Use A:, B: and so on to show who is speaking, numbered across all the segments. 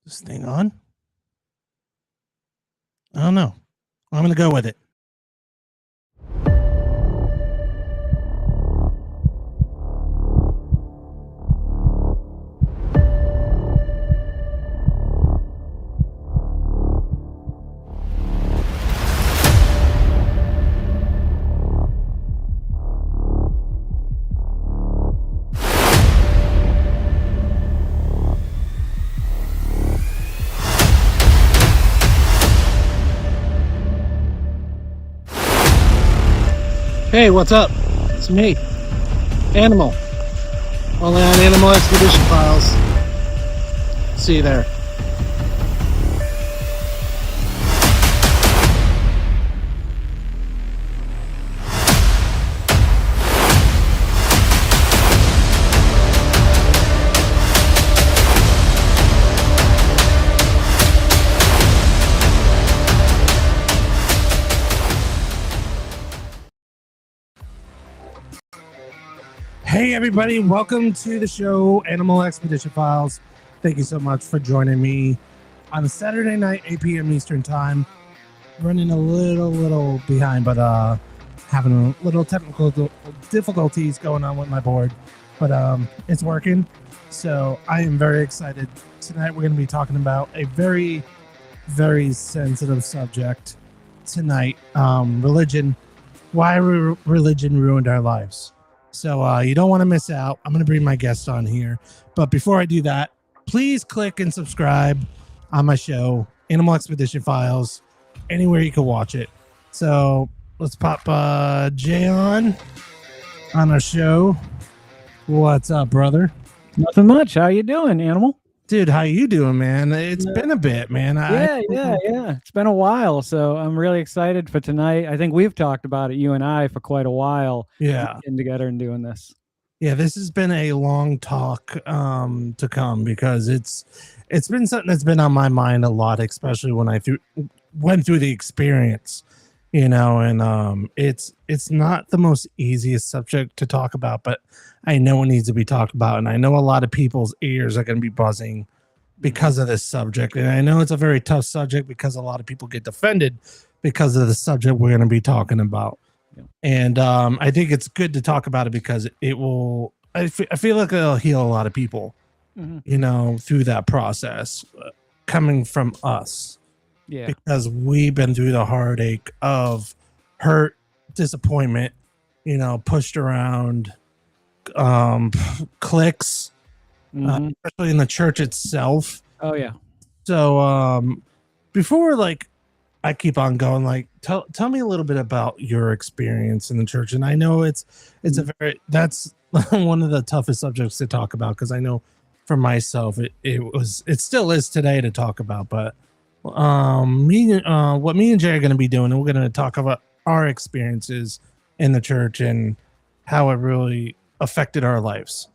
A: This thing on? I don't know. I'm going to go with it. Hey, what's up? It's me, Animal. Only on Animal Expedition Files. See you there. Hey, everybody. Welcome to the show, Animal Expedition Files. Thank you so much for joining me on a Saturday night, 8 p.m. Eastern Time. Running a little behind, but having a little technical difficulties going on with my board. But it's working. So I am very excited. Tonight we're going to be talking about a very, very sensitive subject tonight. Religion. Why religion ruined our lives. So you don't want to miss out. I'm going to bring my guest on here. But before I do that, please click and subscribe on my show, Animal Expedition Files, anywhere you can watch it. So let's pop Jay on our show. What's up, brother?
B: Nothing much. How you doing, Animal?
A: Dude, how you doing, man? It's been a bit, man.
B: Yeah. It's been a while, so I'm really excited for tonight. I think we've talked about it, you and I, for quite a while.
A: Yeah.
B: Getting together and doing this.
A: Yeah, this has been a long talk to come because it's been something that's been on my mind a lot, especially when I went through the experience, and it's not the most easiest subject to talk about, but I know it needs to be talked about, and I know a lot of people's ears are going to be buzzing because of this subject, and I know it's a very tough subject because a lot of people get offended because of the subject we're going to be talking about. And I think it's good to talk about it because it will. I feel like it'll heal a lot of people, through that process, coming from us.
B: Yeah.
A: Because we've been through the heartache of hurt, disappointment, pushed around, clicks, especially in the church itself.
B: Oh yeah.
A: So before I keep on going, tell me a little bit about your experience in the church. And I know it's that's one of the toughest subjects to talk about, because I know for myself it still is today to talk about. But what me and Jay are going to be doing, and we're going to talk about our experiences in the church and how it really affected our lives.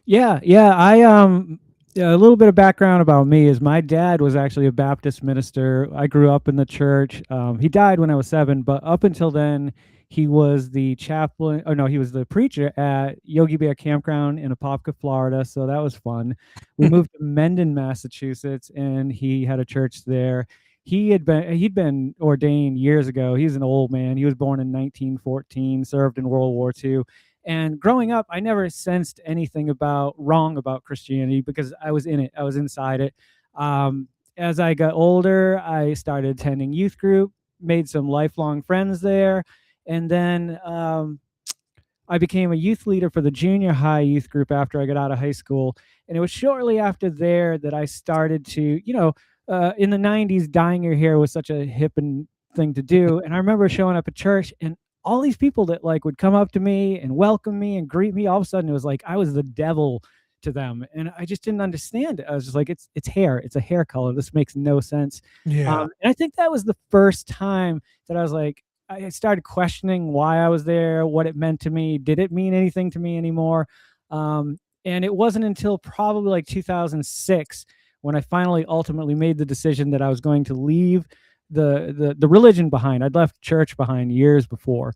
B: Yeah. A little bit of background about me is my dad was actually a Baptist minister. I grew up in the church. He died when I was 7, but up until then, he was the chaplain. Oh no, he was the preacher at Yogi Bear Campground in Apopka, Florida. So that was fun. We moved to Mendon, Massachusetts, and he had a church there. He'd been ordained years ago. He's an old man. He was born in 1914, served in World War II. And growing up, I never sensed anything wrong about Christianity because I was in it. I was inside it. As I got older, I started attending youth group, made some lifelong friends there. And then I became a youth leader for the junior high youth group after I got out of high school. And it was shortly after there that I started to, in the 90s, dyeing your hair was such a hip and thing to do. And I remember showing up at church and all these people that would come up to me and welcome me and greet me, all of a sudden it was like I was the devil to them, and I just didn't understand it. I was just like, it's hair, it's a hair color. This makes no sense.
A: Yeah.
B: And I think that was the first time that I was like, I started questioning why I was there, what it meant to me. Did it mean anything to me anymore? And it wasn't until probably 2006 when I finally ultimately made the decision that I was going to leave the religion behind. I'd left church behind years before.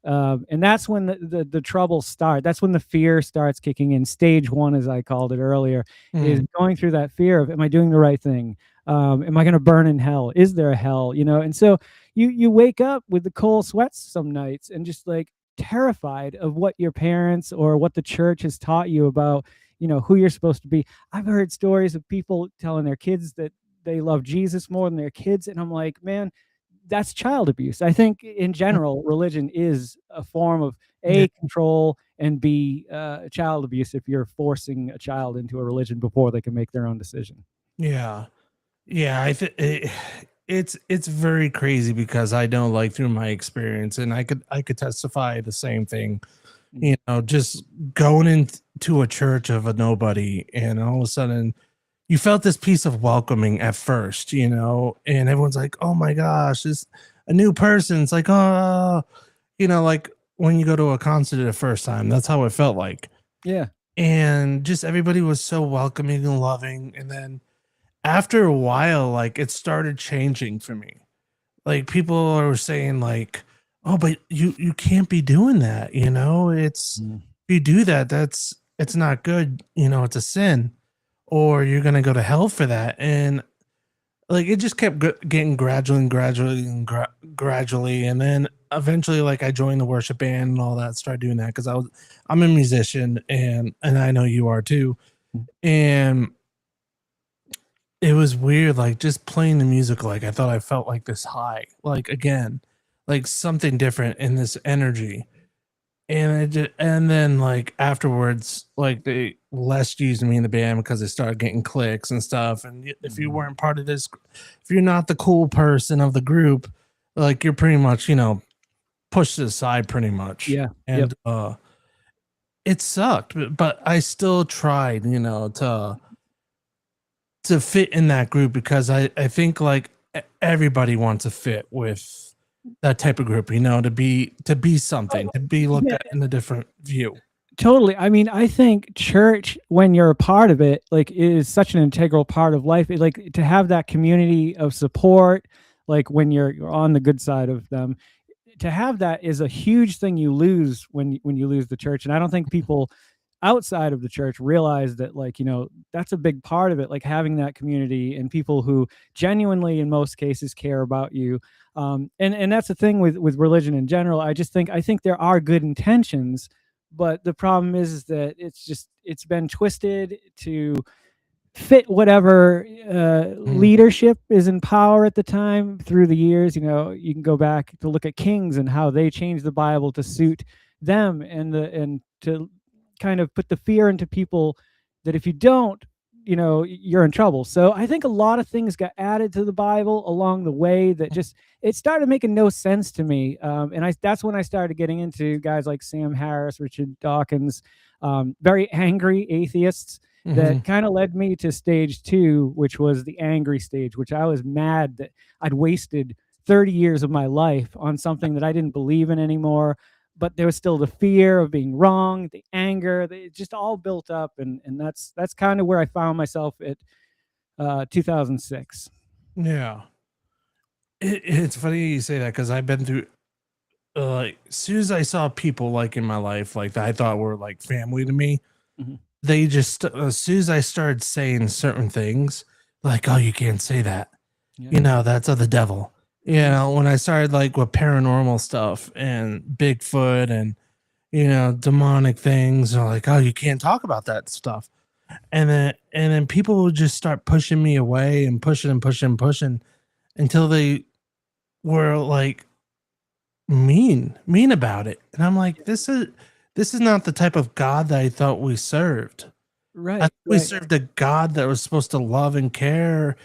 B: And that's when the trouble start. That's when the fear starts kicking in. Stage one, as I called it earlier, is going through that fear of, am I doing the right thing? Am I going to burn in hell? Is there a hell? And so you wake up with the cold sweats some nights and just like terrified of what your parents or what the church has taught you about, who you're supposed to be. I've heard stories of people telling their kids that they love Jesus more than their kids. And I'm like, man, that's child abuse. I think in general, religion is a form of control, and B, child abuse if you're forcing a child into a religion before they can make their own decision.
A: Yeah. It's very crazy because I know, like, through my experience, and I could testify the same thing. Just going into a church of a nobody, and all of a sudden you felt this piece of welcoming at first, and everyone's like, oh my gosh, this a new person. It's like, oh, like when you go to a concert the first time, that's how it felt like.
B: Yeah.
A: And just everybody was so welcoming and loving. And then after a while, like, it started changing for me. Like, people are saying like, oh, but you can't be doing that. It's if you do that, it's not good. It's a sin, or you're going to go to hell for that. And like, it just kept getting gradually. And then eventually, like, I joined the worship band and all that, started doing that because I'm a musician, and I know you are too. And it was weird, like, just playing the music. Like, I thought I felt like this high, like, again, like something different in this energy. And then, like, afterwards, like, they less used me in the band because they started getting clicks and stuff. And if you weren't part of this, if you're not the cool person of the group, like, you're pretty much, pushed aside pretty much.
B: Yeah.
A: And it sucked, but I still tried, to fit in that group, because I think, like, everybody wants to fit with that type of group, to be something, to be looked at in a different view.
B: Totally. I mean, I think church, when you're a part of it, like, is such an integral part of life. Like, to have that community of support, like when you're on the good side of them, to have that is a huge thing you lose when you lose the church. And I don't think people outside of the church realize that, like, that's a big part of it, like having that community and people who genuinely, in most cases, care about you. And that's the thing with religion in general. I think there are good intentions, but the problem is that it's been twisted to fit whatever leadership is in power at the time through the years. You can go back to look at kings and how they changed the Bible to suit them, and to kind of put the fear into people that if you don't, you're in trouble. So I think a lot of things got added to the Bible along the way that just, it started making no sense to me. And that's when I started getting into guys like Sam Harris, Richard Dawkins, very angry atheists. That kind of led me to stage 2, which was the angry stage, which I was mad that I'd wasted 30 years of my life on something that I didn't believe in anymore. But there was still the fear of being wrong, the anger, it just all built up. And that's kind of where I found myself at 2006.
A: Yeah. It's funny you say that, because I've been through, like, as soon as I saw people, like, in my life, like, that I thought were like family to me, they just, as soon as I started saying certain things, like, oh, you can't say that, that's of the devil. When I started, like, with paranormal stuff and Bigfoot and, demonic things, are like, oh, you can't talk about that stuff. And then people would just start pushing me away and pushing until they were, like, mean about it. And I'm like, this is not the type of God that I thought we served.
B: Right.
A: I thought we served a God that was supposed to love and care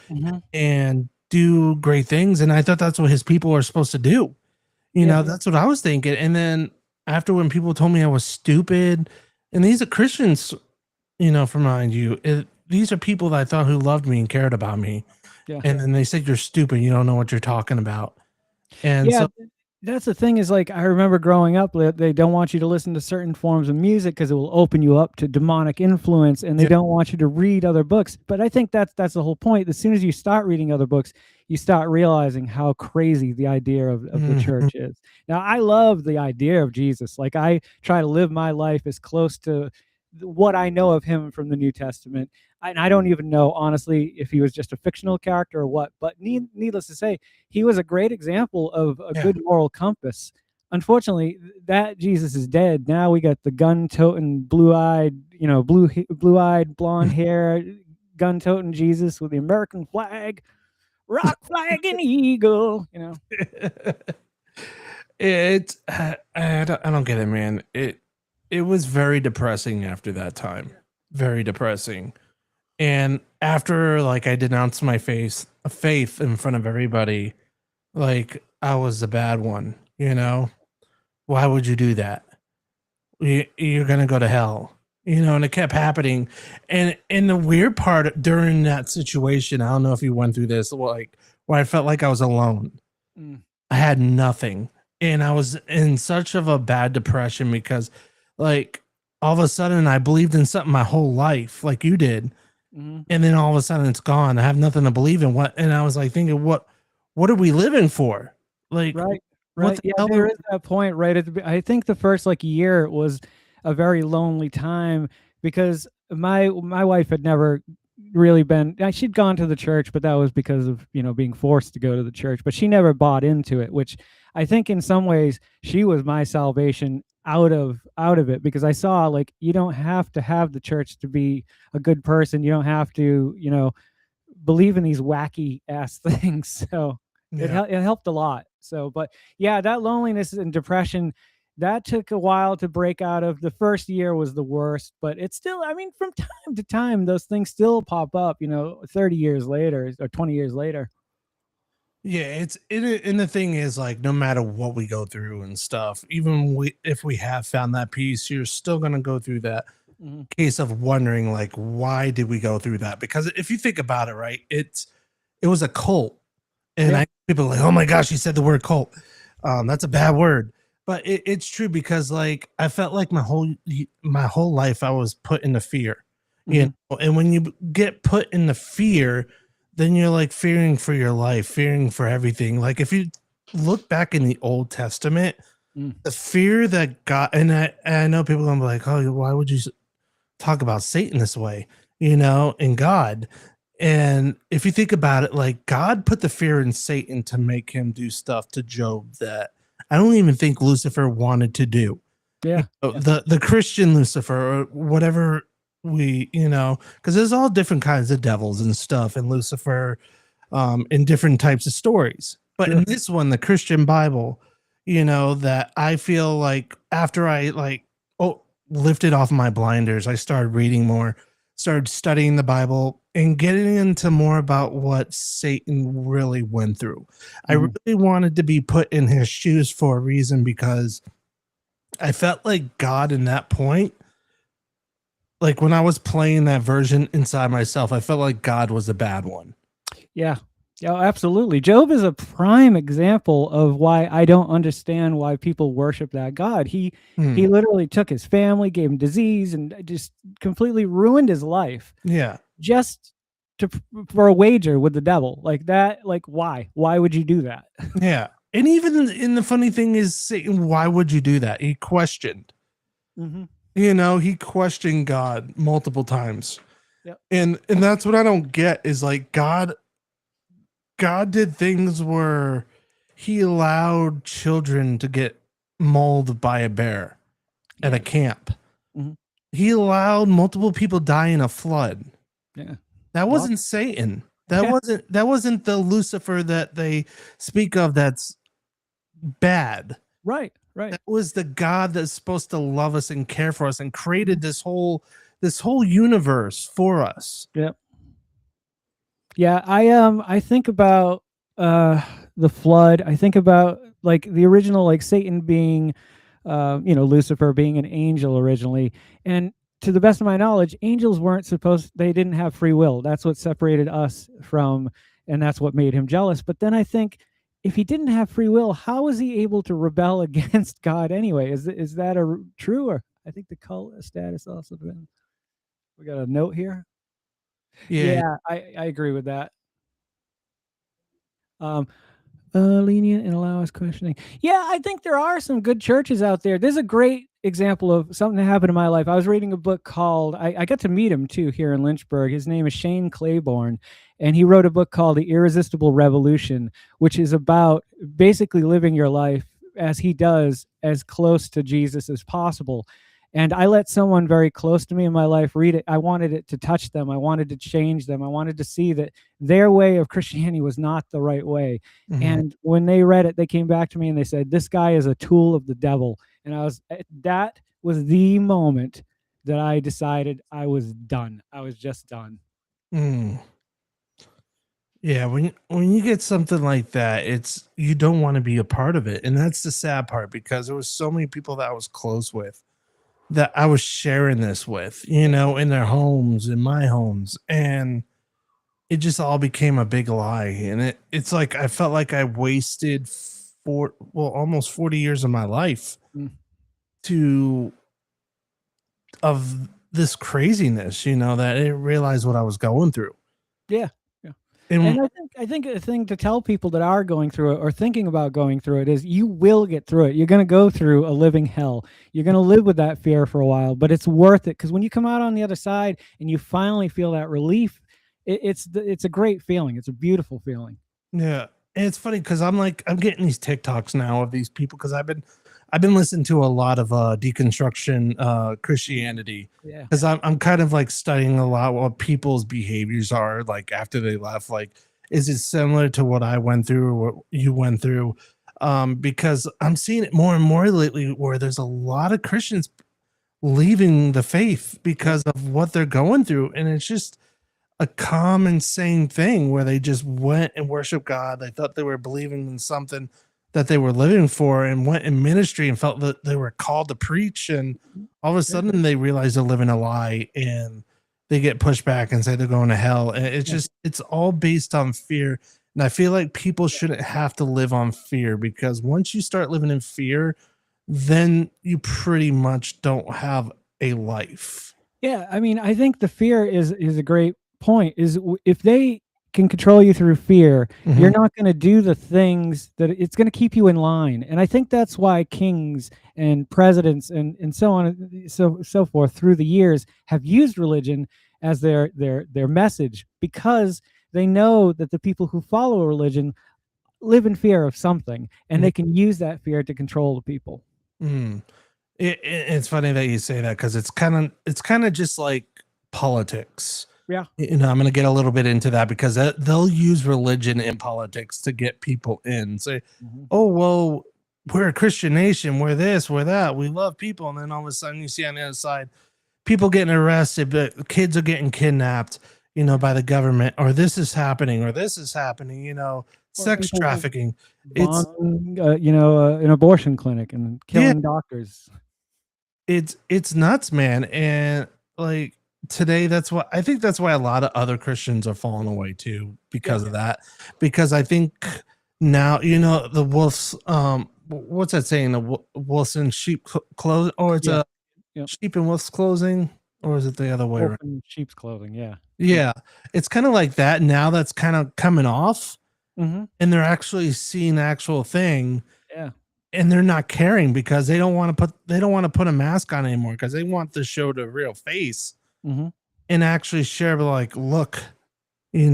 A: and do great things, and I thought that's what his people are supposed to do. That's what I was thinking. And then after, when people told me I was stupid, and these are Christians, from mind you, these are people that I thought who loved me and cared about me, and then they said, you're stupid, you don't know what you're talking about. And so
B: That's the thing is, like, I remember growing up, they don't want you to listen to certain forms of music because it will open you up to demonic influence, and they
A: Yeah.
B: don't want you to read other books. But I think that's the whole point. As soon as you start reading other books, you start realizing how crazy the idea of the
A: Mhm.
B: church is. Now, I love the idea of Jesus. Like, I try to live my life as close to what I know of him from the New Testament. And I don't even know, honestly, if he was just a fictional character or what. But needless to say, he was a great example of a
A: Yeah.
B: good moral compass. Unfortunately, that Jesus is dead. Now we got the gun-toting, blue-eyed, blue-eyed, blonde hair, gun-toting Jesus with the American flag, rock flag and eagle.
A: I don't get it, man. It was very depressing after that time. Very depressing. And after like I denounced my faith in front of everybody, like I was the bad one, you know? Why would you do that? You're gonna go to hell, you know. And it kept happening. And the weird part during that situation, I don't know if you went through this, like where I felt like I was alone.
B: Mm,
A: I had nothing, and I was in such of a bad depression because, like, all of a sudden I believed in something my whole life, like you did,
B: mhm.
A: and then all of a sudden it's gone. I have nothing to believe in. What? And I was like thinking, what are we living for? Like,
B: Right,
A: what
B: right.
A: the
B: Yeah,
A: hell?
B: there is that point right at I think the first, like, year was a very lonely time because my wife had never really been she'd gone to the church, but that was because of, being forced to go to the church, but she never bought into it, which I think in some ways she was my salvation out of it because I saw, like, you don't have to have the church to be a good person. You don't have to, believe in these wacky ass things. So
A: Yeah.
B: it helped a lot. So, but yeah, that loneliness and depression, that took a while to break out of. The first year was the worst, but it's still, I mean, from time to time, those things still pop up, 30 years later or 20 years later.
A: Yeah, and the thing is, like, no matter what we go through and stuff, even if we have found that peace, you're still gonna go through that
B: Mhm.
A: case of wondering, like, why did we go through that? Because if you think about it, right, it was a cult, and
B: Yeah.
A: I people are like, oh my gosh, you said the word cult. That's a bad word, but it's true because like I felt like my whole life I was put into fear, you
B: Hmm.
A: know, and when you get put into fear, then you're like fearing for your life, fearing for everything. Like if you look back in the Old Testament,
B: Mm.
A: the fear that God and I know people are gonna be like, oh, why would you talk about Satan this way, you know, and God. And if you think about it, like God put the fear in Satan to make him do stuff to Job that I don't even think Lucifer wanted to do.
B: Yeah. Yeah.
A: The Christian Lucifer or whatever because there's all different kinds of devils and stuff in Lucifer, in different types of stories. But in
B: Sure.
A: this one, the Christian Bible, that I feel like after I lifted off my blinders, I started reading more, started studying the Bible and getting into more about what Satan really went through. I
B: Mhm.
A: really wanted to be put in his shoes for a reason because I felt like God in that point, like when I was playing that version inside myself, I felt like God was a bad one.
B: Yeah. Yeah, absolutely. Job is a prime example of why I don't understand why people worship that God. He
A: Hmm.
B: literally took his family, gave him disease, and just completely ruined his life
A: Yeah.
B: just to for a wager with the devil. Like that, like why? Why would you do that?
A: Yeah. And even in the funny thing is, Satan, why would you do that? He questioned,
B: Mhm.
A: he questioned God multiple times.
B: Yep.
A: And that's what I don't get is like God did things where he allowed children to get mauled by a bear at
B: Yeah.
A: a camp.
B: Mhm.
A: He allowed multiple people die in a flood.
B: Yeah.
A: That
B: Well,
A: wasn't Satan.
B: yeah.
A: That wasn't the Lucifer that they speak of that's bad.
B: Right. Right.
A: That was the God that's supposed to love us and care for us and created this whole universe for us.
B: Yep. Yeah, I think about uh the flood. I think about like the original, like Satan being Lucifer being an angel originally. And to the best of my knowledge, angels they didn't have free will. That's what separated us from, and that's what made him jealous. But then I think if he didn't have free will, how was he able to rebel against God anyway? Is that true? Or I think the cult status also been. We got a note here.
A: Yeah.
B: Yeah, I agree with that. Lenient and allow us questioning. Yeah, I think there are some good churches out there. There's a great example of something that happened in my life. I was reading a book called, I got to meet him too here in Lynchburg. His name is Shane Claiborne, and he wrote a book called The Irresistible Revolution, which is about basically living your life as he does, as close to Jesus as possible. And I let someone very close to me in my life read it. I wanted it to touch them. I wanted to change them. I wanted to see that their way of Christianity was not the right way.
A: Mhm.
B: And when they read it, they came back to me and they said, "This guy is a tool of the devil." And that was the moment that I decided I was done. I was just done.
A: Mm. Yeah, when you get something like that, it's you don't want to be a part of it. And that's the sad part because there was so many people that I was close with that I was sharing this with, in their homes, in my homes, and it just all became a big lie. And it's like I felt like I wasted almost 40 years of my life
B: Mm.
A: to of this craziness, that I didn't realize what I was going through.
B: Yeah. Yeah.
A: And
B: And I think a thing to tell people that are going through it or thinking about going through it is you will get through it. You're going to go through a living hell. You're going to live with that fear for a while, but it's worth it because when you come out on the other side and you finally feel that relief, it's a great feeling. It's a beautiful feeling.
A: yeah, and it's funny because I'm getting these TikToks now of these people because I've been listening to a lot of deconstruction Christianity
B: Yeah.
A: because I'm kind of like studying a lot what people's behaviors are like after they left. Like, is it similar to what I went through or what you went through? Because I'm seeing it more and more lately where there's a lot of Christians leaving the faith because of what they're going through, and it's just a common same thing where they just went and worshiped God. They thought they were believing in something that they were living for and went in ministry and felt that they were called to preach. And all of a sudden they realize they're living a lie and they get pushed back and say they're going to hell. And it's all based on fear. And I feel like people shouldn't have to live on fear because once you start living in fear, then you pretty much don't have a life.
B: Yeah, I mean, I think the fear is a great point. If they can control you through fear, you're not going to do the things that it's going to keep you in line. And I think that's why kings and presidents and so on and so forth through the years have used religion as their message because they know that the people who follow a religion live in fear of something and they can use that fear to control the people.
A: Mm. It's funny that you say that because it's kind of just like politics.
B: Yeah.
A: I'm going to get a little bit into that because they'll use religion in politics to get people in. Say, oh, well, we're a Christian nation. We're this, we're that. We love people. And then all of a sudden you see on the other side, people getting arrested, but kids are getting kidnapped, by the government, or this is happening, sex trafficking. It's
B: an abortion clinic and killing doctors.
A: It's nuts, man. And like today, that's why a lot of other Christians are falling away too because of that. Because I think now, the wolves, what's that saying? The wolves in sheep clothing, or it's sheep in wolves clothing, or is it the other way
B: Wolf
A: around?
B: in sheep's clothing. Yeah.
A: Yeah, it's kind of like that now. That's kind of coming off, and they're actually seeing the actual thing.
B: Yeah.
A: And they're not caring because they don't want to put a mask on anymore because they want to show the real face and actually share like, look, you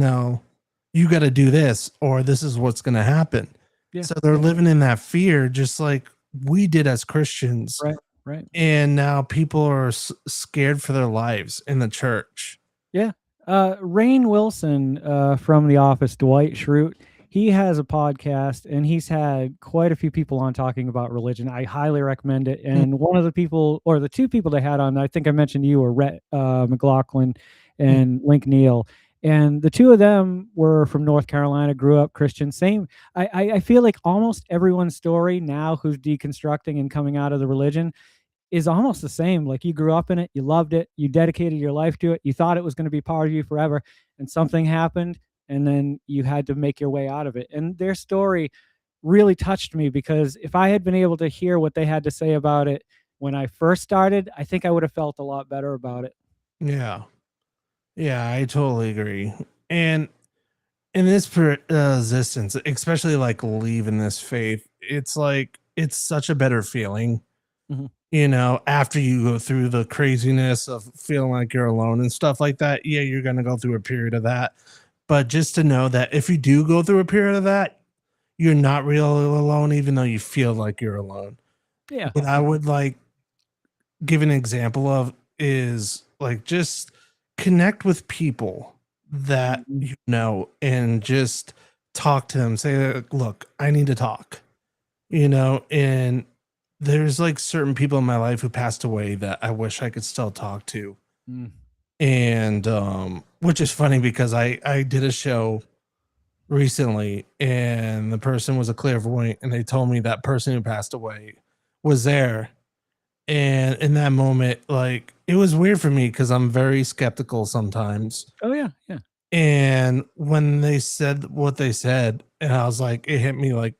A: got to do this or this is what's going to happen. Yeah. So they're living in that fear just like we did as Christians.
B: Right.
A: And now people are scared for their lives in the church.
B: Yeah. Rainn Wilson from The Office, Dwight Schrute, he has a podcast and he's had quite a few people on talking about religion. I highly recommend it. And one of the people, or the two people they had on, I think I mentioned you, were Rhett McLaughlin and Link Neal. And the two of them were from North Carolina, grew up Christian. Same. I feel like almost everyone's story now who's deconstructing and coming out of the religion is almost the same. Like you grew up in it, you loved it, you dedicated your life to it, you thought it was going to be part of you forever, and something happened, and then you had to make your way out of it. And their story really touched me, because if I had been able to hear what they had to say about it when I first started, I think I would have felt a lot better about it.
A: Yeah. Yeah, I totally agree. And in this existence, especially like leaving this faith, it's like it's such a better feeling,
B: Mhm.
A: after you go through the craziness of feeling like you're alone and stuff like that. Yeah, you're gonna go through a period of that. But just to know that if you do go through a period of that, you're not really alone, even though you feel like you're alone.
B: Yeah.
A: What I would like give an example of is like just connect with people that
B: Mhm.
A: and just talk to them. Say, look, I need to talk, and there's like certain people in my life who passed away that I wish I could still talk to.
B: Mm.
A: And which is funny because I did a show recently and the person was a clairvoyant and they told me that person who passed away was there. And in that moment, like it was weird for me because I'm very skeptical sometimes.
B: Oh, yeah, yeah.
A: And when they said what they said, and I was like, it hit me like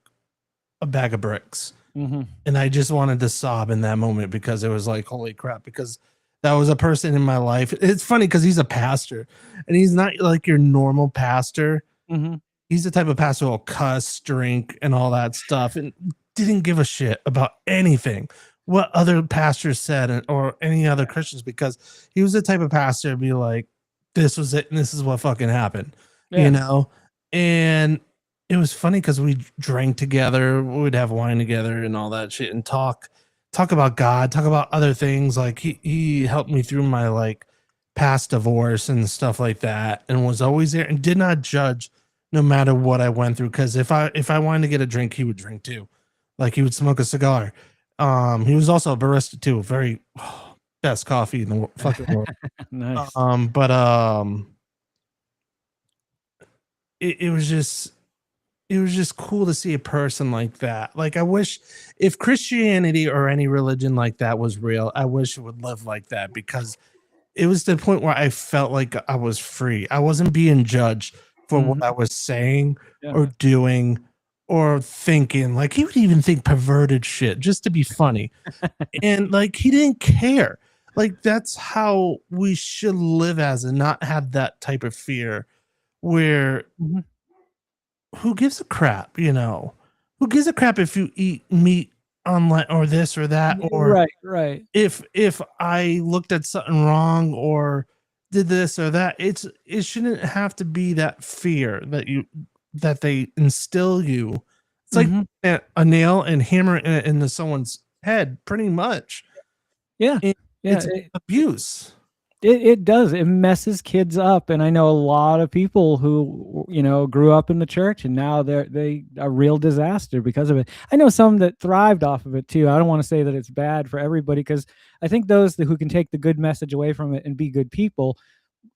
A: a bag of bricks.
B: Mhm.
A: And I just wanted to sob in that moment because it was like, holy crap, because that was a person in my life. It's funny because he's a pastor and he's not like your normal pastor.
B: Mhm.
A: He's the type of pastor who'll cuss, drink, and all that stuff, and didn't give a shit about anything what other pastors said or any other Christians because he was the type of pastor to be like, this was it, and this is what fucking happened, you
B: Yeah.
A: know? And it was funny because we drank together, we would have wine together and all that shit and talk about God, talk about other things. Like he helped me through my like past divorce and stuff like that, and was always there and did not judge no matter what I went through. Because if I wanted to get a drink, he would drink too. Like he would smoke a cigar. He was also a barista too. Very best coffee in the fucking world.
B: Nice.
A: But it was just cool to see a person like that. Like I wish if Christianity or any religion like that was real, I wish it would live like that because it was the point where I felt like I was free. I wasn't being judged for what
B: Mhm.
A: I was saying
B: Yeah.
A: or doing or thinking. Like he would even think perverted shit just to be funny. And like he didn't care. Like that's how we should live as and not have that type of fear where
B: Mhm.
A: who gives a crap, Who gives a crap if you eat meat online or this or that or
B: Right, right.
A: if I looked at something wrong or did this or that, it shouldn't have to be that fear that they instill you. It's like
B: Mhm.
A: a nail and hammer it into someone's head, pretty much.
B: Yeah. Yeah.
A: It's abuse.
B: It does. It messes kids up, and I know a lot of people who grew up in the church, and now they a real disaster because of it. I know some that thrived off of it too. I don't want to say that it's bad for everybody, because I think those who can take the good message away from it and be good people,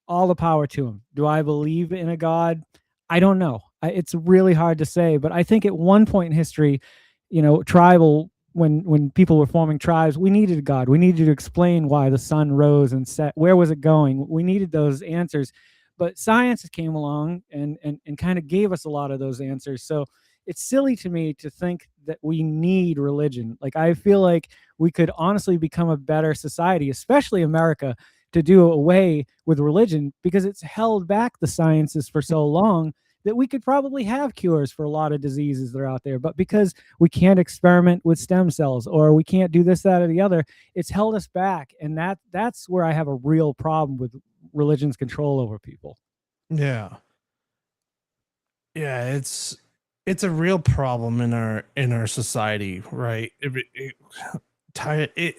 B: all the power to them. Do I believe in a God? I don't know. It's really hard to say, but I think at one point in history, tribal, when people were forming tribes, we needed a God. We needed to explain why the sun rose and set. Where was it going? We needed those answers. But science came along and kind of gave us a lot of those answers. So it's silly to me to think that we need religion. Like I feel like we could honestly become a better society, especially America, to do away with religion, because it's held back the sciences for so long that we could probably have cures for a lot of diseases that are out there. But because we can't experiment with stem cells, or we can't do this, that, or the other, it's held us back. And that's where I have a real problem with religion's control over people.
A: Yeah. Yeah, it's a real problem in our society, right? It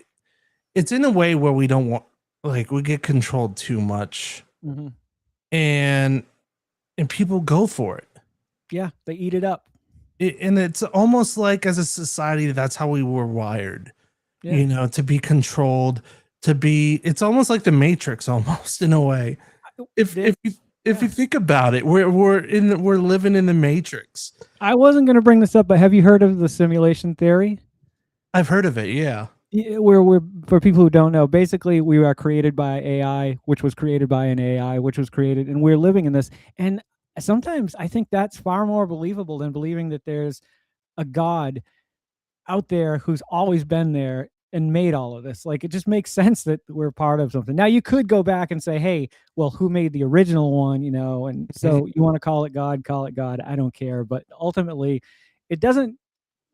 A: it's in a way where we don't want like we get controlled too much
B: Hmm.
A: and people go for it.
B: Yeah, they eat it up.
A: And it's almost like as a society that's how we were wired,
B: Yeah.
A: to be controlled, to be it's almost like the matrix almost in a way. If
B: There-
A: if you if you
B: yeah.
A: think about it, we're living in the matrix.
B: I wasn't going to bring this up, but have you heard of the simulation theory?
A: I've heard of it, yeah.
B: Yeah, we're for people who don't know, basically we are created by AI, which was created by an AI, which was created, and we're living in this. And sometimes I think that's far more believable than believing that there's a God out there who's always been there and made all of this. Like it just makes sense that we're part of something. Now you could go back and say, hey, well, who made the original one, you know? And
A: Mhm.
B: so you want to call it God, call it God. I don't care. But ultimately, it doesn't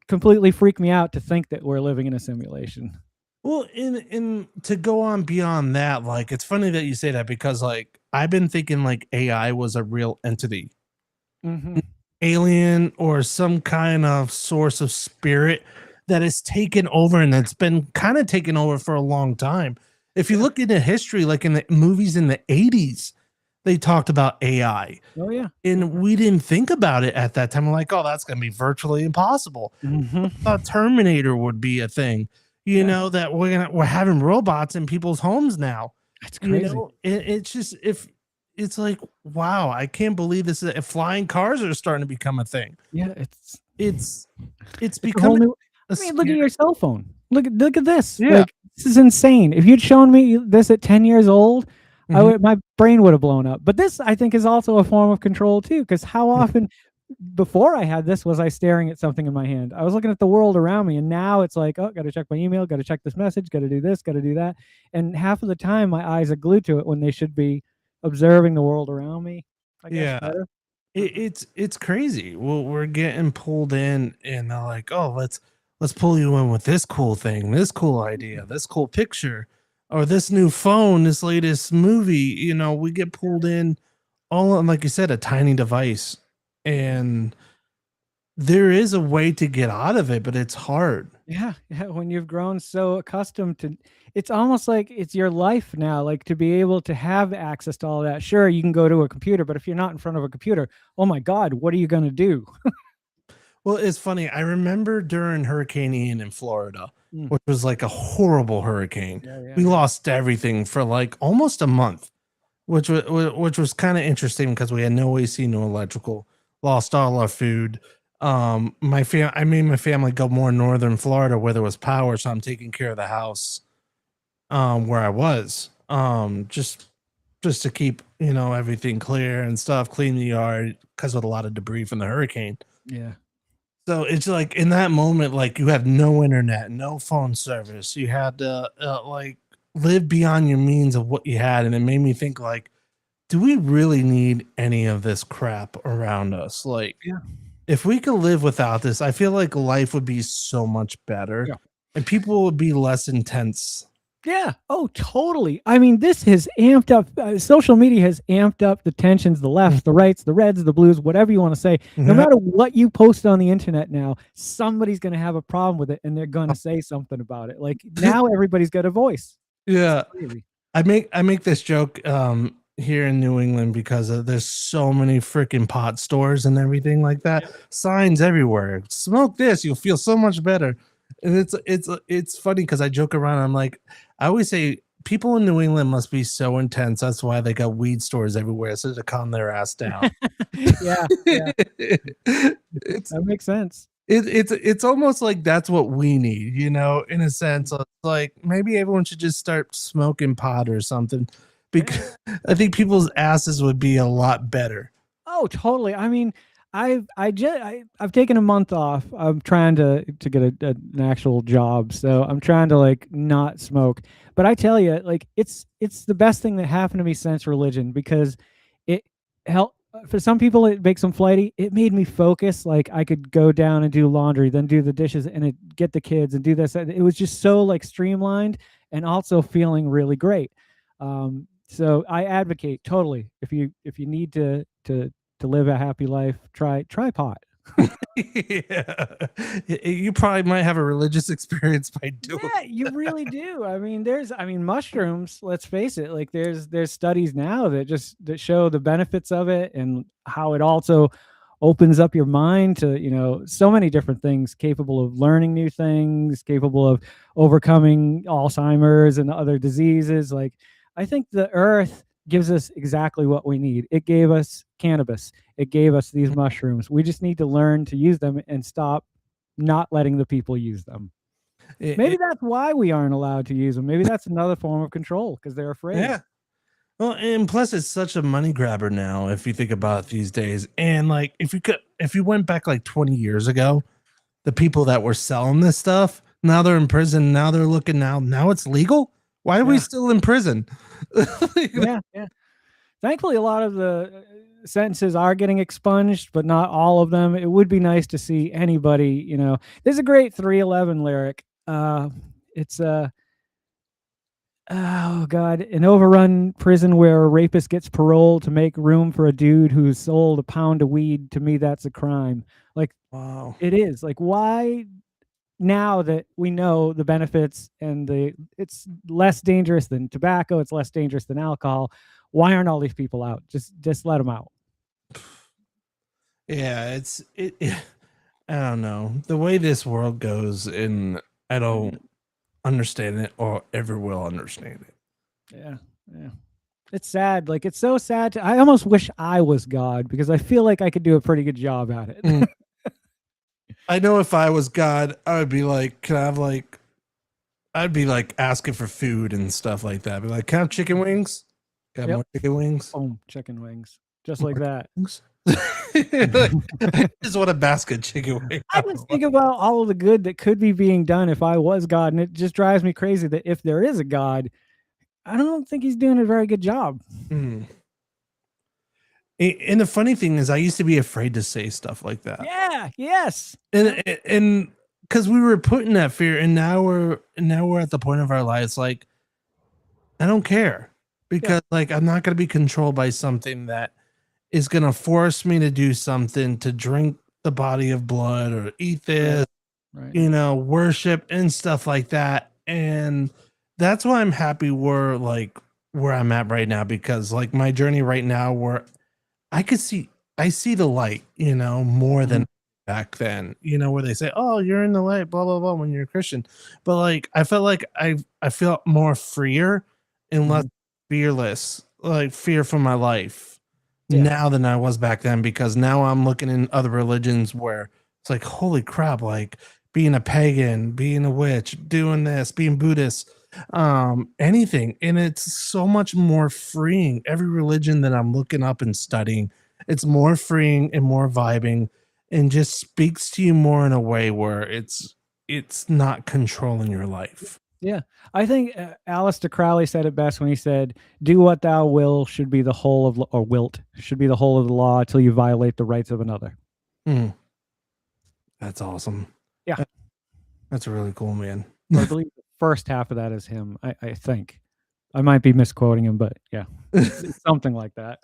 B: completely freak me out to think that we're living in a simulation.
A: Well, in to go on beyond that, like it's funny that you say that because like I've been thinking like AI was a real entity,
B: Hmm.
A: alien or some kind of source of spirit that has taken over and that's been kind of taken over for a long time. If you
B: Yeah.
A: look into history, like in the movies in the 80s, they talked about AI.
B: Oh, yeah.
A: And we didn't think about it at that time. We're like, oh, that's gonna be virtually impossible.
B: Hmm.
A: Thought Terminator would be a thing. You
B: Yeah.
A: know, that we're having robots in people's homes now.
B: That's
A: You
B: crazy.
A: know, it's just if it's like, wow, I can't believe this is flying cars are starting to become a thing.
B: Yeah.
A: It's it's
B: It's a whole
A: becoming
B: new.
A: a
B: I mean, look at
A: scare.
B: your cell phone. Look at this.
A: Yeah.
B: Like this is insane. If you'd shown me this at 10 years old,
A: Mhm.
B: my brain would have blown up. But this, I think, is also a form of control too. Because how often before I had this was I staring at something in my hand? I was looking at the world around me, and now it's like, oh, got to check my email, got to check this message, got to do this, got to do that. And half of the time, my eyes are glued to it when they should be observing the world around me. I guess
A: Yeah.
B: better.
A: It's crazy. Well, we're getting pulled in and they're like, oh, let's pull you in with this cool thing, this cool idea, this cool picture, or this new phone, this latest movie. You know, we get pulled in all on, like you said, a tiny device. And there is a way to get out of it, but it's hard.
B: Yeah, yeah, when you've grown so accustomed to it's almost like it's your life now, like to be able to have access to all that. Sure, you can go to a computer, but if you're not in front of a computer, oh my God, what are you going to do?
A: Well, it's funny. I remember during Hurricane Ian in Florida,
B: Mm.
A: which was like a horrible hurricane.
B: Yeah, yeah,
A: We
B: yeah.
A: lost everything for like almost a month, which was kind of interesting because we had no AC, no electrical, lost all our food. I made my family go more northern Florida where there was power, so I'm taking care of the house where I was. Just to keep, everything clear and stuff, clean the yard because of a lot of debris from the hurricane.
B: Yeah.
A: So it's like in that moment, like you have no internet, no phone service. You had to like live beyond your means of what you had, and it made me think like, do we really need any of this crap around us? Like,
B: Yeah.
A: if we could live without this, I feel like life would be so much better,
B: Yeah.
A: and people would be less intense.
B: Yeah. Oh, totally. I mean, this has amped up. Social media has amped up the tensions, the left, the rights, the reds, the blues, whatever you want to say. No
A: Yeah.
B: matter what you post on the internet now, somebody's going to have a problem with it, and they're going to say something about it. Like now, everybody's got a voice. It's
A: Yeah.
B: crazy.
A: I make this joke here in New England because there's so many freaking pot stores and everything like that.
B: Yep.
A: Signs everywhere. Smoke this, you'll feel so much better. And it's funny because I joke around. I'm like, I always say people in New England must be so intense. That's why they got weed stores everywhere, so to calm their ass down.
B: Yeah. Yeah.
A: it's
B: That makes sense.
A: it's almost like that's what we need, in a sense. It's like maybe everyone should just start smoking pot or something,
B: Yeah.
A: because I think people's asses would be a lot better.
B: Oh, totally. I mean, I've taken a month off. I'm trying to get an actual job, so I'm trying to like not smoke. But I tell you, like it's the best thing that happened to me since religion because it helped. For some people, it makes them flighty. It made me focus. Like I could go down and do laundry, then do the dishes, and get the kids and do this. It was just so like streamlined and also feeling really great. So I advocate totally. If you need to live a happy life, try pot.
A: Yeah. You probably might have a religious experience by doing
B: Yeah, you really do. I mean mushrooms, let's face it, like there's studies now that show the benefits of it and how it also opens up your mind to, so many different things, capable of learning new things, capable of overcoming Alzheimer's and other diseases. Like I think the earth gives us exactly what we need. It gave us cannabis. It gave us these mushrooms. We just need to learn to use them and stop not letting the people use them. Maybe
A: it.
B: that's why we aren't allowed to use them. Maybe that's another form of control because they're afraid.
A: Yeah. Well, and plus it's such a money grabber now if you think about it these days. And like if you went back like 20 years ago, the people that were selling this stuff. Now they're in prison. Now they're looking now it's legal. Why are we still in prison?
B: Yeah. Thankfully, a lot of the sentences are getting expunged, but not all of them. It would be nice to see anybody, there's a great 311 lyric. It's oh God, an overrun prison where a rapist gets parole to make room for a dude who's sold a pound of weed. To me, that's a crime. Like,
A: Wow.
B: it is. Like, why now that we know the benefits and it's less dangerous than tobacco, it's less dangerous than alcohol, why aren't all these people out? Just let them out.
A: Yeah, I don't know. The way this world goes, and I don't understand it or ever will understand it.
B: Yeah. It's sad. Like, it's so sad. I almost wish I was God, because I feel like I could do a pretty good job at it.
A: I know if I was God, I would be like, can I have I'd be like asking for food and stuff like that. I'd be like, can I have chicken wings? Got more chicken wings?
B: Oh, chicken wings. Just like that.
A: I just want a basket of chicken wings.
B: I was thinking about all of the good that could be being done if I was God, and it just drives me crazy that if there is a God, I don't think he's doing a very good job.
A: And the funny thing is, I used to be afraid to say stuff like that.
B: Yeah. Yes.
A: And because we were put in that fear, and now we're at the point of our lives, like, I don't care, because like, I'm not going to be controlled by something that is going to force me to do something, to drink the body of blood or eat this, worship and stuff like that. And that's why I'm happy where I'm at right now, because like my journey right now, where I see the light, more than back then, where they say, oh, you're in the light, blah, blah, blah, when you're a Christian. But like, I felt like I felt more freer and less fearless, like fear for my life now than I was back then, because now I'm looking in other religions where it's like, holy crap, like being a pagan, being a witch, doing this, being Buddhist, anything. And it's so much more freeing. Every religion that I'm looking up and studying, it's more freeing and more vibing, and just speaks to you more in a way where it's not controlling your life.
B: Yeah, I think Aleister Crowley said it best when he said, "Do what thou will should be the whole of, or wilt should be the whole of the law until you violate the rights of another."
A: That's awesome.
B: Yeah,
A: that's really cool, man.
B: I believe the first half of that is him. I think I might be misquoting him, but yeah, something like that.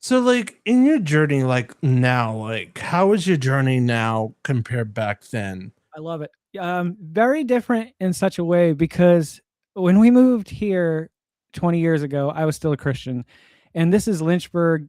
A: So, like, in your journey, like now, like, how is your journey now compared back then?
B: I love it. Very different in such a way, because when we moved here 20 years ago, I was still a Christian, and this is Lynchburg,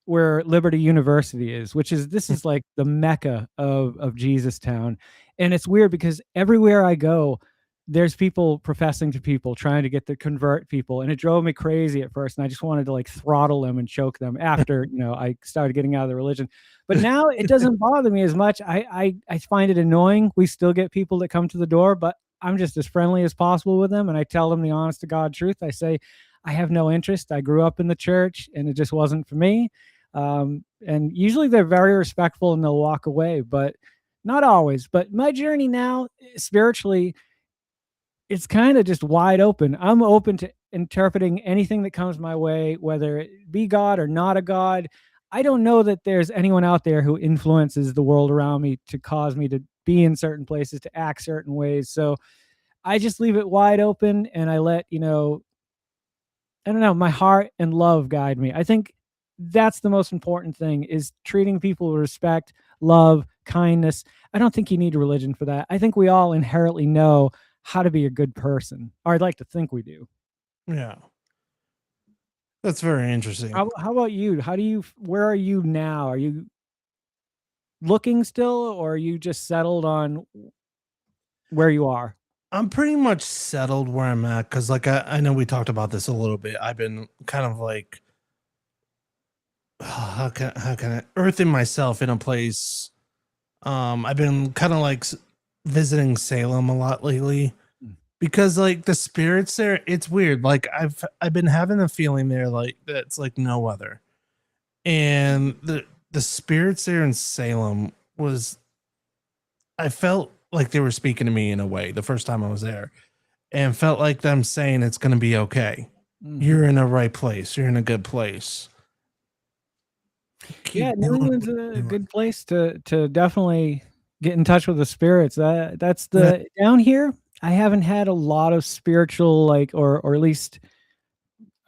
B: where Liberty University is, this is like the Mecca of Jesus Town. And it's weird because everywhere I go, there's people professing to people, trying to get to convert people. And it drove me crazy at first. And I just wanted to like throttle them and choke them after, I started getting out of the religion. But now it doesn't bother me as much. I find it annoying. We still get people that come to the door, but I'm just as friendly as possible with them. And I tell them the honest to God truth. I say, I have no interest. I grew up in the church and it just wasn't for me. And usually they're very respectful and they'll walk away, but not always. But my journey now, spiritually, it's kind of just wide open. I'm open to interpreting anything that comes my way, whether it be God or not a God. I don't know that there's anyone out there who influences the world around me to cause me to be in certain places, to act certain ways. So I just leave it wide open, and I let, I don't know, my heart and love guide me. I think that's the most important thing, is treating people with respect, love, kindness. I don't think you need religion for that. I think we all inherently know how to be a good person, or I'd like to think we do.
A: Yeah. That's very interesting.
B: How about you? Where are you now? Are you looking still, or are you just settled on where you are?
A: I'm pretty much settled where I'm at, because like I know we talked about this a little bit. I've been kind of like, how can I earthing myself in a place. I've been kind of like visiting Salem a lot lately, because like the spirits there, it's weird. Like I've been having a feeling there, like that's like no other. And the spirits there in Salem was I felt like they were speaking to me in a way the first time I was there, and felt like them saying it's going to be okay. You're in a right place. You're in a good place.
B: Yeah,
A: Keep
B: New
A: doing
B: England's
A: what
B: a
A: you're doing.
B: good place to definitely get in touch with the spirits. That's
A: Yeah.
B: the down here. I haven't had a lot of spiritual or at least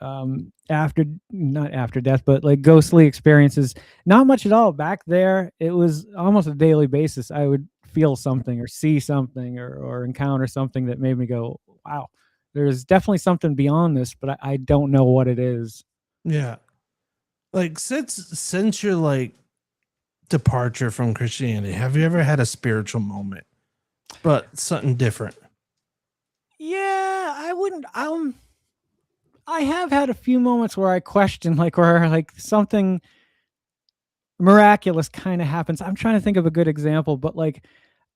B: after not after death, but like ghostly experiences. Not much at all. Back there, it was almost a daily basis. I would feel something or see something or encounter something that made me go, "Wow, there's definitely something beyond this," but I don't know what it is.
A: Yeah. Like since your like departure from Christianity, have you ever had a spiritual moment, but something different?
B: Yeah, I wouldn't. I have had a few moments where I question, like, where like something miraculous kind of happens. I'm trying to think of a good example, but like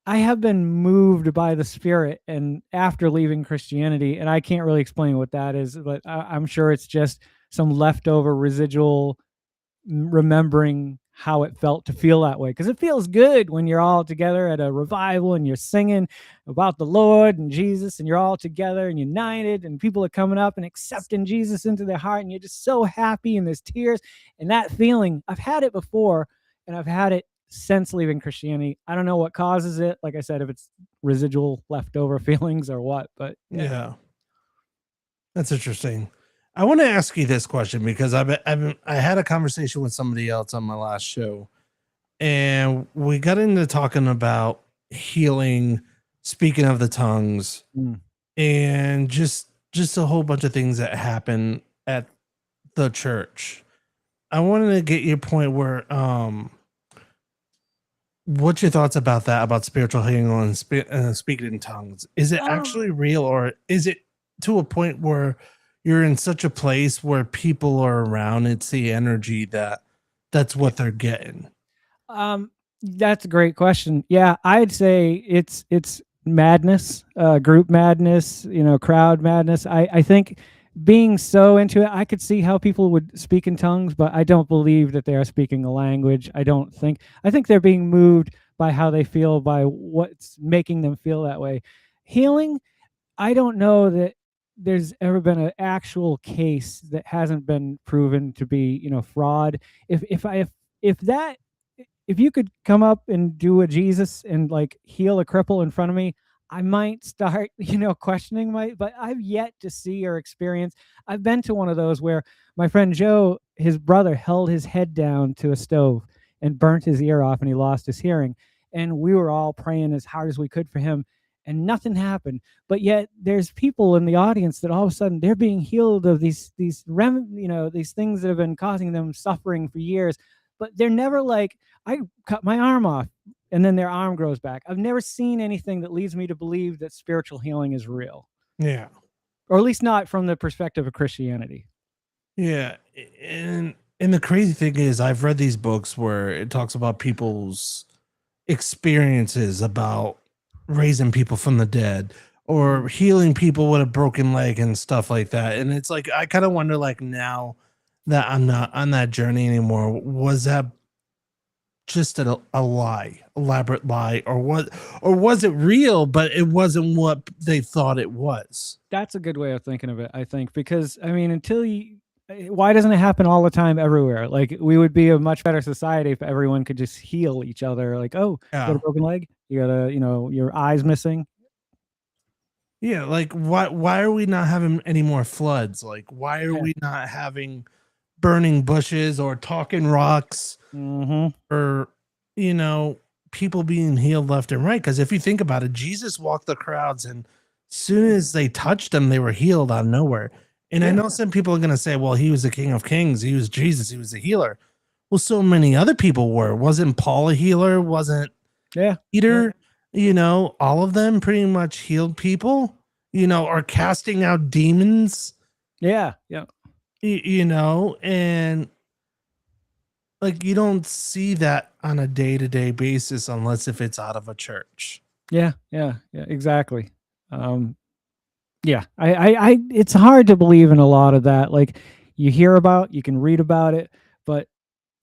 B: I have been moved by the spirit and after leaving Christianity, and I can't really explain what that is, but I'm sure it's just some leftover residual remembering how it felt to feel that way, because it feels good when you're all together at a revival and you're singing about the Lord and Jesus and you're all together and united and people are coming up and accepting Jesus into their heart and you're just so happy and there's tears. And that feeling, I've had it before and I've had it since leaving Christianity. I don't know what causes it, like I said, if it's residual leftover feelings or what, but yeah.
A: Yeah. That's interesting. I want to ask you this question because I had a conversation with somebody else on my last show, and we got into talking about healing, speaking of the tongues,
B: Mm.
A: and just a whole bunch of things that happen at the church. I wanted to get your point where what's your thoughts about that, about spiritual healing and speaking in tongues? Is it
B: Um,
A: actually real, or is it to a point where you're in such a place where people are around? It's the energy that's what they're getting.
B: Um, that's a great question. Yeah, I'd say it's madness, group madness, crowd madness. I think being so into it, I could see how people would speak in tongues, but I don't believe that they are speaking a language. I think they're being moved by how they feel, by what's making them feel that way. Healing, I don't know that there's ever been an actual case that hasn't been proven to be, fraud. If that if you could come up and do a Jesus and like heal a cripple in front of me, I might start, questioning but I've yet to see or experience. I've been to one of those where my friend Joe, his brother held his head down to a stove and burnt his ear off and he lost his hearing. And we were all praying as hard as we could for him and nothing happened. But yet there's people in the audience that all of a sudden they're being healed of these things that have been causing them suffering for years. But they're never like, I cut my arm off and then their arm grows back. I've never seen anything that leads me to believe that spiritual healing is real,
A: Yeah.
B: or at least not from the perspective of Christianity.
A: Yeah. And the crazy thing is I've read these books where it talks about people's experiences about raising people from the dead or healing people with a broken leg and stuff like that. And it's like I kind of wonder, like, now that I'm not on that journey anymore, was that just a lie, elaborate lie, or what, or was it real but it wasn't what they thought it was?
B: That's a good way of thinking of it, I think, because I mean, why doesn't it happen all the time everywhere? Like, we would be a much better society if everyone could just heal each other. Like, oh, you got
A: Yeah.
B: a broken leg, you got your eyes missing.
A: Yeah, like why are we not having any more floods? Like why are
B: Yeah.
A: we not having burning bushes or talking rocks
B: Mm-hmm.
A: or you know people being healed left and right? Because if you think about it, Jesus walked the crowds and soon as they touched him, they were healed out of nowhere. And I
B: Yeah.
A: know some people are gonna say, well, he was the King of Kings, he was Jesus, he was a healer. Well, so many other people were. Wasn't Paul a healer? Wasn't
B: Yeah. Yeah.
A: Peter, all of them pretty much healed people, are casting out demons,
B: Yeah. Yeah.
A: and like you don't see that on a day-to-day basis unless if it's out of a church.
B: Yeah. Yeah. Yeah. Exactly. Um, Yeah, it's hard to believe in a lot of that. Like, you can read about it, but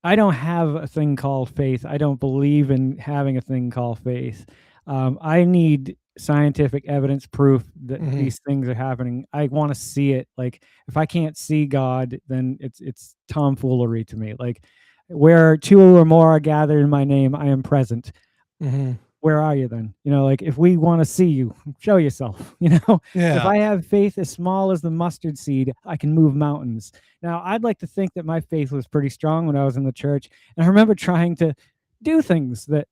B: I don't have a thing called faith. I don't believe in having a thing called faith. I need scientific evidence proof that
A: Mhm.
B: these things are happening. I want to see it. Like if I can't see God, then it's tomfoolery to me. Like where two or more are gathered in my name, I am present.
A: Mhm.
B: Where are you then? Like if we want to see you, show yourself. If
A: Yeah.
B: I have faith as small as the mustard seed, I can move mountains. Now, I'd like to think that my faith was pretty strong when I was in the church. And I remember trying to do things that,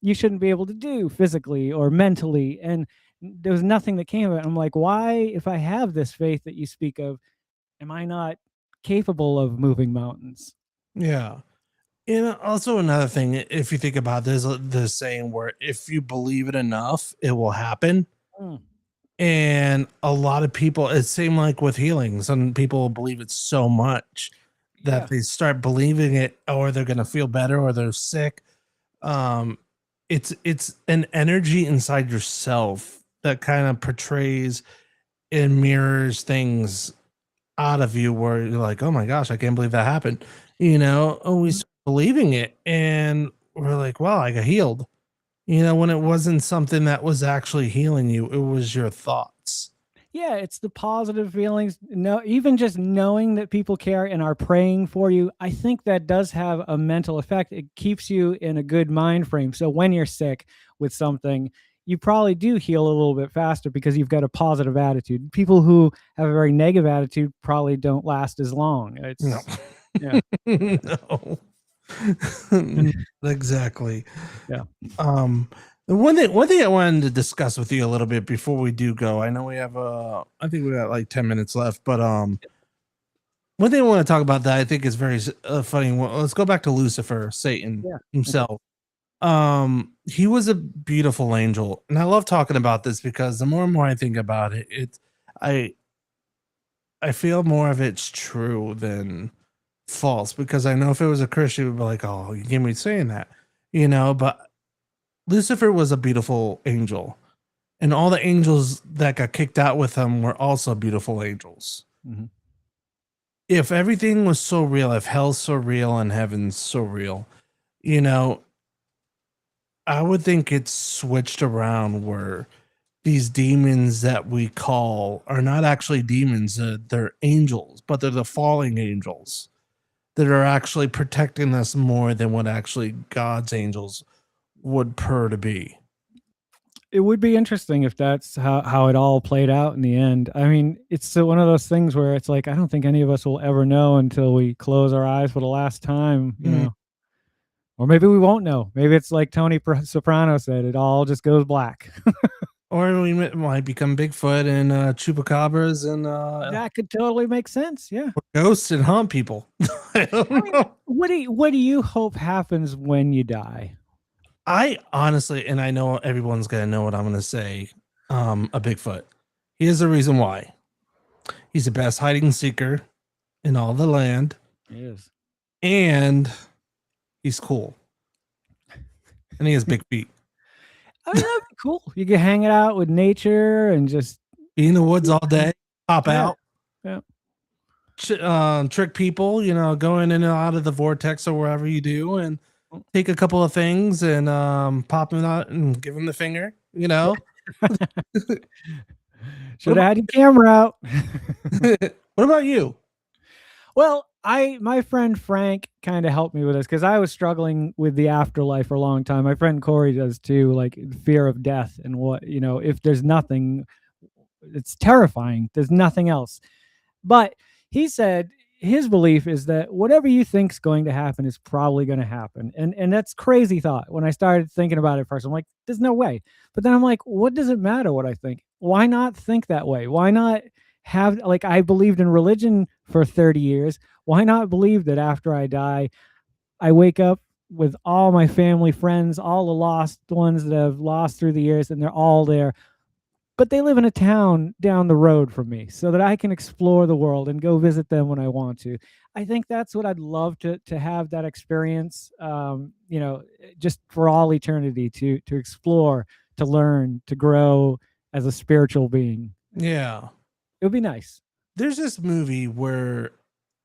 B: you shouldn't be able to do physically or mentally. And there was nothing that came of it. I'm like, why, if I have this faith that you speak of, am I not capable of moving mountains?
A: Yeah. And also another thing, if you think about this, the saying where if you believe it enough, it will happen.
B: Mm,
A: And a lot of people, it seemed like with healing, some people believe it so much that
B: yeah.
A: they start believing it, or they're gonna feel better, or they're sick. Um, it's an energy inside yourself that kind of portrays and mirrors things out of you where you're like, oh my gosh, I can't believe that happened.
B: Mhm.
A: Always believing it. And we're like, wow, I got healed. When it wasn't something that was actually healing you, it was your thoughts.
B: Yeah, it's the positive feelings. No, even just knowing that people care and are praying for you, I think that does have a mental effect. It keeps you in a good mind frame. So when you're sick with something, you probably do heal a little bit faster because you've got a positive attitude. People who have a very negative attitude probably don't last as long.
A: No.
B: Yeah.
A: No. Exactly.
B: Yeah.
A: Um, the one thing I wanted to discuss with you a little bit before we do go. I know we have I think we got like 10 minutes left, but one thing I want to talk about that I think is very funny. Well, let's go back to Lucifer, Satan
B: Yeah. Okay.
A: himself. He was a beautiful angel, and I love talking about this because the more and more I think about it, I I feel more of it's true than false, because I know if it was a Christian, it would be like, oh, you gave me saying that, but Lucifer was a beautiful angel, and all the angels that got kicked out with him were also beautiful angels.
B: Mhm.
A: If everything was so real, if hell's so real and heaven's so real, you know, I would think it's switched around where these demons that we call are not actually demons, they're angels, but they're the falling angels that are actually protecting us more than what actually God's angels would purr to be.
B: It would be interesting if that's how it all played out in the end. I mean, it's one of those things where it's like I don't think any of us will ever know until we close our eyes for the last time,
A: Mm.
B: or maybe we won't know. Maybe it's like Tony Soprano said, it all just goes black.
A: Or we might become Bigfoot and chupacabras and
B: That could totally make sense. Yeah.
A: ghosts and haunt people. I
B: I
A: don't
B: mean,
A: know.
B: what do you hope happens when you die?
A: I honestly, and I know everyone's gonna know what I'm gonna say. A Bigfoot. Here's the reason why. He's the best hiding seeker in all the land,
B: Yes.
A: and he's cool, and he has big feet.
B: I mean, that'd be cool. You could hang it out with nature and just
A: Be in the woods all day, pop
B: yeah,
A: out,
B: yeah.
A: trick people, go in and out of the vortex or wherever you do, and take a couple of things and pop them out and give him the finger. What
B: Should have
A: about
B: had your camera out.
A: what about you?
B: Well, my friend Frank kind of helped me with this because I was struggling with the afterlife for a long time. My friend Corey does too, like fear of death and what, if there's nothing, it's terrifying. There's nothing else. But he said his belief is that whatever you think's going to happen is probably going to happen. And that's crazy thought. When I started thinking about it first, I'm like, there's no way. But then I'm like, what does it matter what I think? Why not think that way? Why not have, like, I believed in religion for 30 years. Why not believe that after I die, I wake up with all my family, friends, all the lost ones that I've lost through the years, and they're all there, but they live in a town down the road from me so that I can explore the world and go visit them when I want to. I think that's what I'd love to have that experience, just for all eternity, to explore, to learn, to grow as a spiritual being.
A: Yeah.
B: It would be nice.
A: There's this movie where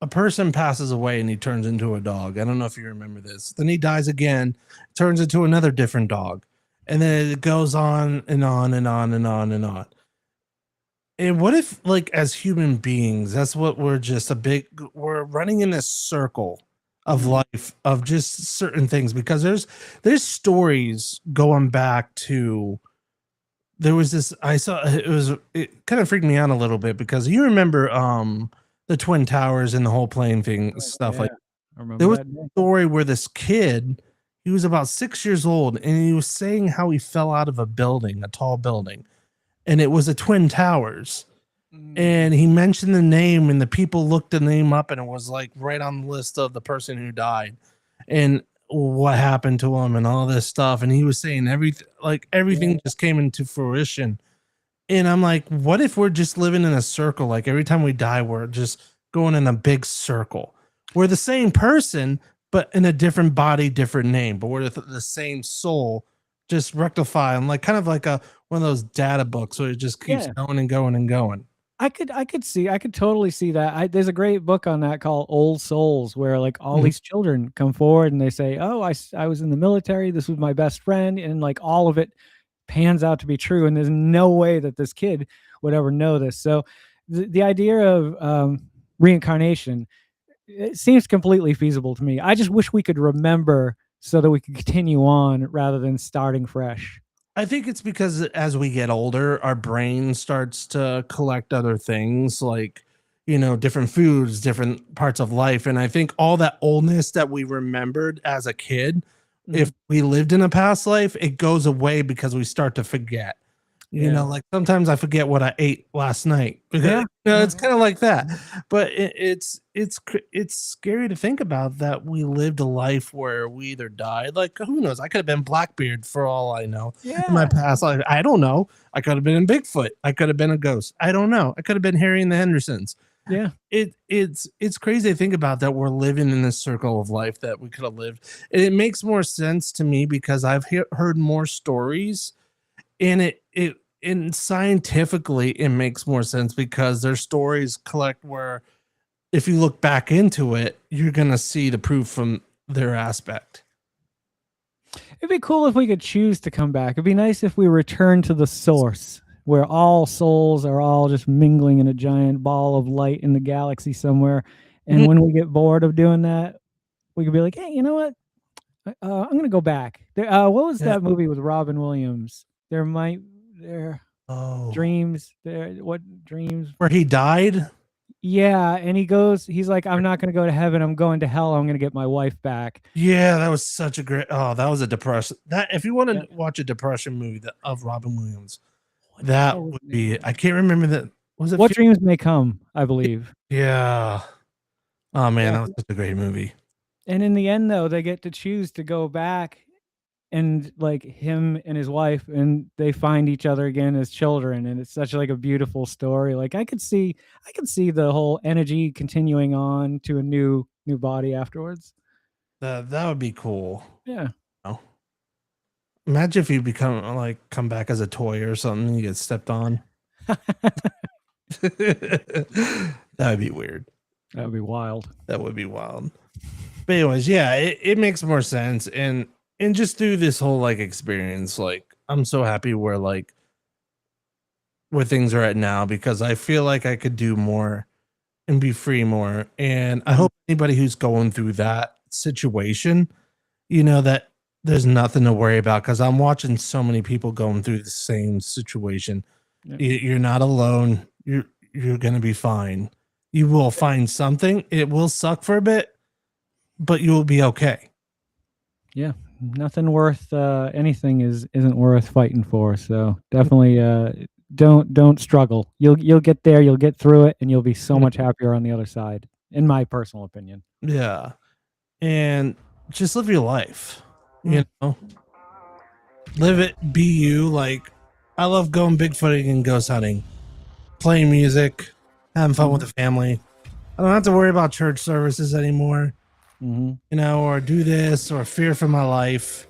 A: a person passes away and he turns into a dog. I don't know if you remember this. Then he dies again, turns into another different dog. And then it goes on and on and on and on and on. And what if, like, as human beings, that's what we're running in this circle of life of just certain things, because there's stories going back to, there was this, I saw, it kind of freaked me out a little bit, because you remember the Twin Towers and the whole plane thing stuff.
B: Yeah,
A: Like,
B: I remember
A: there was
B: that day.
A: a story where this kid, he was about 6 years old, and he was saying how he fell out of a building, a tall building, and it was a Twin Towers. And he mentioned the name, and the people looked the name up, and it was like right on the list of the person who died and what happened to him and all this stuff. And he was saying everything just came into fruition. And I'm like, what if we're just living in a circle? Like, every time we die, we're just going in a big circle. We're the same person, but in a different body, different name, but we're the same soul, just rectifying, like kind of like one of those data books where it just keeps going and going and going.
B: I could totally see that. There's a great book on that called Old Souls, where like all these children come forward and they say, "Oh, I was in the military. This was my best friend," and like all of it pans out to be true. And there's no way that this kid would ever know this. So the idea of reincarnation, it seems completely feasible to me. I just wish we could remember so that we could continue on rather than starting fresh.
A: I think it's because as we get older, our brain starts to collect other things, like, different foods, different parts of life. And I think all that oldness that we remembered as a kid, if we lived in a past life, it goes away because we start to forget. Like sometimes I forget what I ate last night. It's kind of like that. But it's scary to think about that we lived a life where we either died. Like, who knows? I could have been Blackbeard for all I know in my past life. I don't know. I could have been in Bigfoot. I could have been a ghost. I don't know. I could have been Harry and the Hendersons.
B: Yeah.
A: It's crazy to think about that we're living in this circle of life that we could have lived. And it makes more sense to me because I've heard more stories, and and scientifically it makes more sense because their stories collect where if you look back into it, you're going to see the proof from their aspect.
B: It'd be cool if we could choose to come back. It'd be nice if we return to the source where all souls are all just mingling in a giant ball of light in the galaxy somewhere. And when we get bored of doing that, we could be like, hey, you know what? I'm going to go back. What was that movie with Robin Williams? Dreams. What dreams?
A: Where he died?
B: Yeah, and he's like, I'm not going to go to heaven. I'm going to hell. I'm going to get my wife back.
A: Yeah, that was such a great. Oh, that was a depression. That if you want to watch a depression movie of Robin Williams, that would be. I can't remember that. Was it
B: What Dreams May Come? I believe.
A: Yeah. Oh man, that was such a great movie.
B: And in the end, though, they get to choose to go back, and like him and his wife, and they find each other again as children, and it's such like a beautiful story. Like I could see the whole energy continuing on to a new body afterwards.
A: That would be cool.
B: Yeah.
A: Oh. Imagine if you come back as a toy or something and you get stepped on. That would be weird.
B: That would be wild.
A: That would be wild. But anyways, yeah, it makes more sense. And just through this whole like experience, like I'm so happy where things are at now, because I feel like I could do more and be free more. And I hope anybody who's going through that situation, that there's nothing to worry about, because I'm watching so many people going through the same situation. Yep. You're not alone. You're going to be fine. You will find something. It will suck for a bit, but you will be okay.
B: Yeah. Nothing worth anything isn't worth fighting for. So definitely don't struggle. You'll get there, you'll get through it, and you'll be so much happier on the other side, in my personal opinion.
A: Yeah. And just live your life. Live it, be you. Like, I love going bigfooting and ghost hunting, playing music, having fun with the family. I don't have to worry about church services anymore. Or do this or fear for my life.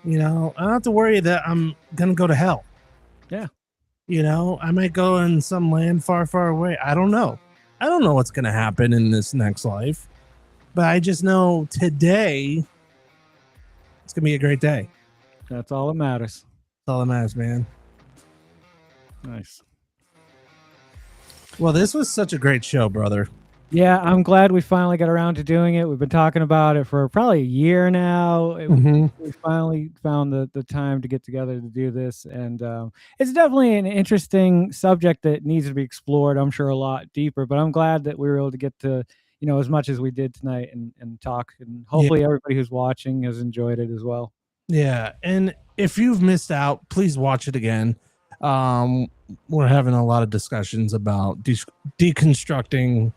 A: I don't have to worry that I'm gonna go to hell.
B: Yeah.
A: I might go in some land far, far away. I don't know. I don't know what's going to happen in this next life, but I just know today it's going to be a great day.
B: That's all that matters.
A: That's all that matters, man.
B: Nice.
A: Well, this was such a great show, brother.
B: Yeah, I'm glad we finally got around to doing it. We've been talking about it for probably a year now. We finally found the time to get together to do this. And it's definitely an interesting subject that needs to be explored, I'm sure, a lot deeper. But I'm glad that we were able to get to, as much as we did tonight and talk. And hopefully everybody who's watching has enjoyed it as well.
A: Yeah. And if you've missed out, please watch it again. We're having a lot of discussions about deconstructing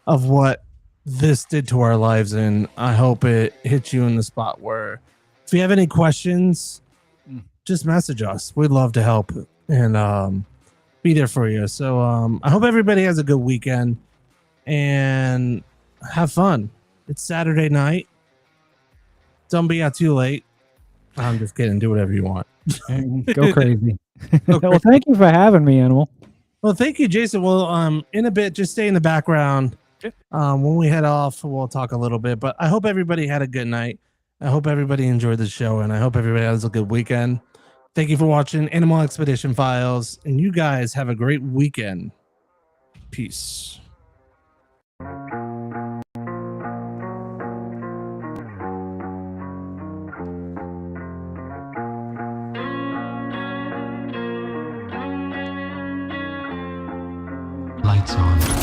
A: of what this did to our lives, and I hope it hits you in the spot where if you have any questions, just message us. We'd love to help and be there for you. So I hope everybody has a good weekend and have fun. It's Saturday night. Don't be out too late. I'm just kidding. Do whatever you want.
B: Go crazy. Well, thank you for having me, Animal.
A: Well, thank you, Jason. Well, in a bit, just stay in the background. When we head off, we'll talk a little bit, but I hope everybody had a good night. I hope everybody enjoyed the show, and I hope everybody has a good weekend. Thank you for watching Animal Expedition Files, and you guys have a great weekend. Peace.
C: Lights on.